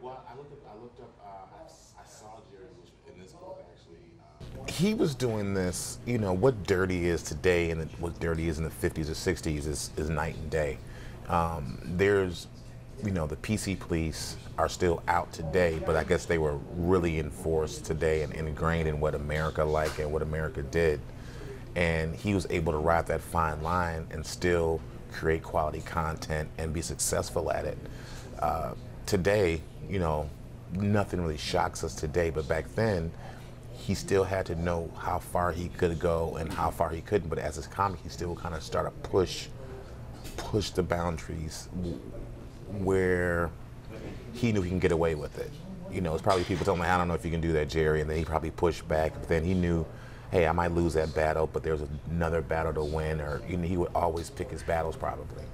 Well, I saw Jerry in this book actually. He was doing this, you know, what dirty is today and what dirty is in the 50s or 60s is night and day. There's, you know, the PC police are still out today, but I guess they were really enforced today and ingrained in what America liked and what America did. And he was able to ride that fine line and still create quality content and be successful at it. Today, you know, nothing really shocks us today, but back then, he still had to know how far he could go and how far he couldn't. But as a comic, he still kind of started push the boundaries where he knew he can get away with it. You know, it's probably people telling me, I don't know if you can do that, Jerry, and then he probably pushed back. But then he knew, hey, I might lose that battle, but there's another battle to win, or you know, he would always pick his battles probably.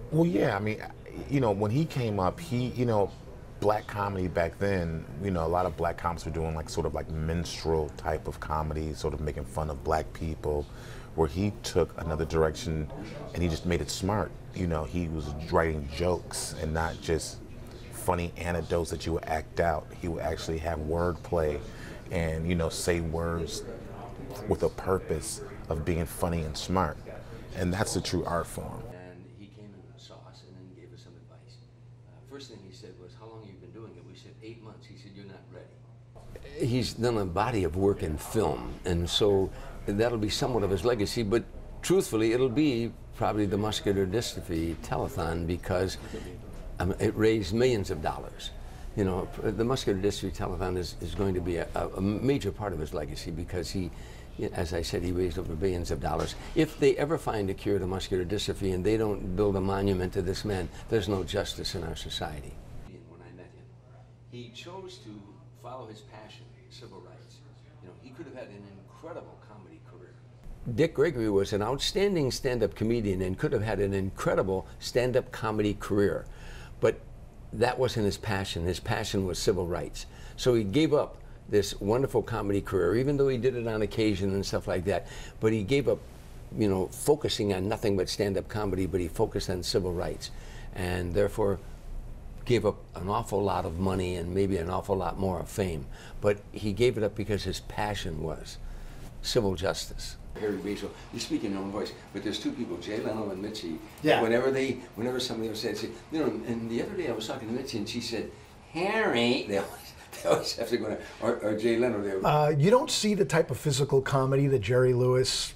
Well, yeah, I mean, you know, when he came up, you know, black comedy back then, you know, a lot of black comics were doing like sort of like minstrel type of comedy, sort of making fun of black people, where he took another direction and he just made it smart. You know, he was writing jokes and not just funny anecdotes that you would act out. He would actually have wordplay and, you know, say words with a purpose of being funny and smart. And that's the true art form. First thing he said was, how long have you been doing it? We said 8 months. He said, you're not ready. He's done a body of work in film, and so that'll be somewhat of his legacy, but truthfully, it'll be probably the muscular dystrophy telethon because it raised millions of dollars. You know, the muscular dystrophy telethon is going to be a major part of his legacy because he, as I said, he raised over billions of dollars. If they ever find a cure to muscular dystrophy and they don't build a monument to this man, there's no justice in our society. When I met him, he chose to follow his passion, civil rights. You know, he could have had an incredible comedy career. Dick Gregory was an outstanding stand-up comedian and could have had an incredible stand-up comedy career, but that wasn't his passion. His passion was civil rights. So he gave up this wonderful comedy career, even though he did it on occasion and stuff like that. But he gave up, you know, focusing on nothing but stand-up comedy, but he focused on civil rights, and therefore gave up an awful lot of money and maybe an awful lot more of fame. But he gave it up because his passion was civil justice. Harry Basil, you speak in your own voice, but there's two people, Jay Leno and Mitzi. Yeah. Whenever somebody else said, you know, and the other day I was talking to Mitzi and she said, Harry, they always have to go to, or Jay Leno. You don't see the type of physical comedy that Jerry Lewis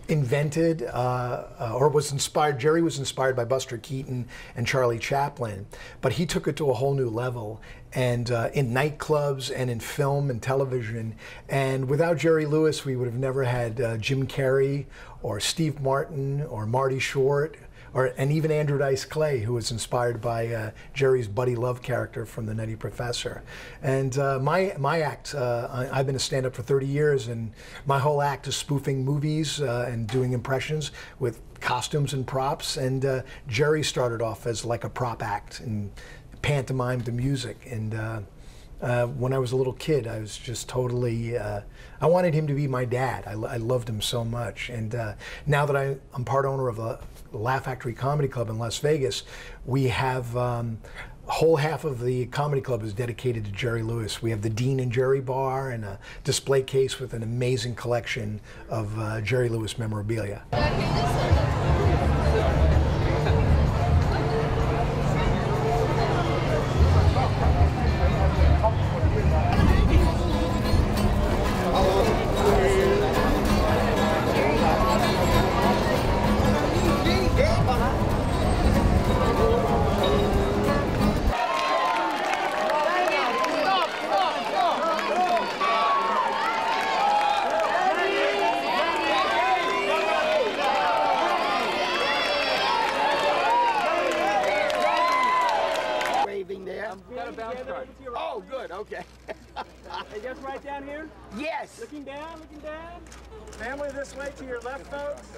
invented or was inspired. Jerry was inspired by Buster Keaton and Charlie Chaplin, but he took it to a whole new level, and in nightclubs and in film and television. And without Jerry Lewis, we would have never had Jim Carrey or Steve Martin or Marty Short, and even Andrew Dice Clay, who was inspired by Jerry's Buddy Love character from the Nutty Professor. And my act, I've been a stand-up for 30 years, and my whole act is spoofing movies and doing impressions with costumes and props. And Jerry started off as like a prop act and pantomimed the music. And when I was a little kid, I was just totally, I wanted him to be my dad. I loved him so much. And now that I'm part owner of the Laugh Factory Comedy Club in Las Vegas, we have a whole half of the comedy club is dedicated to Jerry Lewis. We have the Dean and Jerry bar and a display case with an amazing collection of Jerry Lewis memorabilia. Oh, good, okay. Hey, just right down here? Yes. Looking down, looking down. Family this way to your left, folks.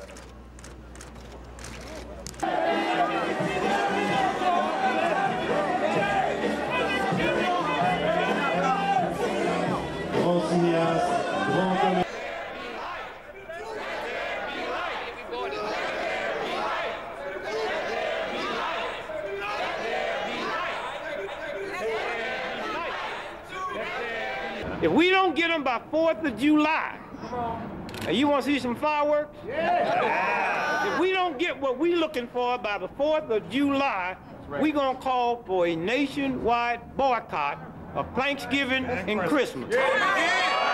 Grand cinéaste, grand If we don't get them by 4th of July, and you want to see some fireworks? Yeah. If we don't get what we're looking for by the 4th of July, we're going to call for a nationwide boycott of Thanksgiving and Christmas. Yeah.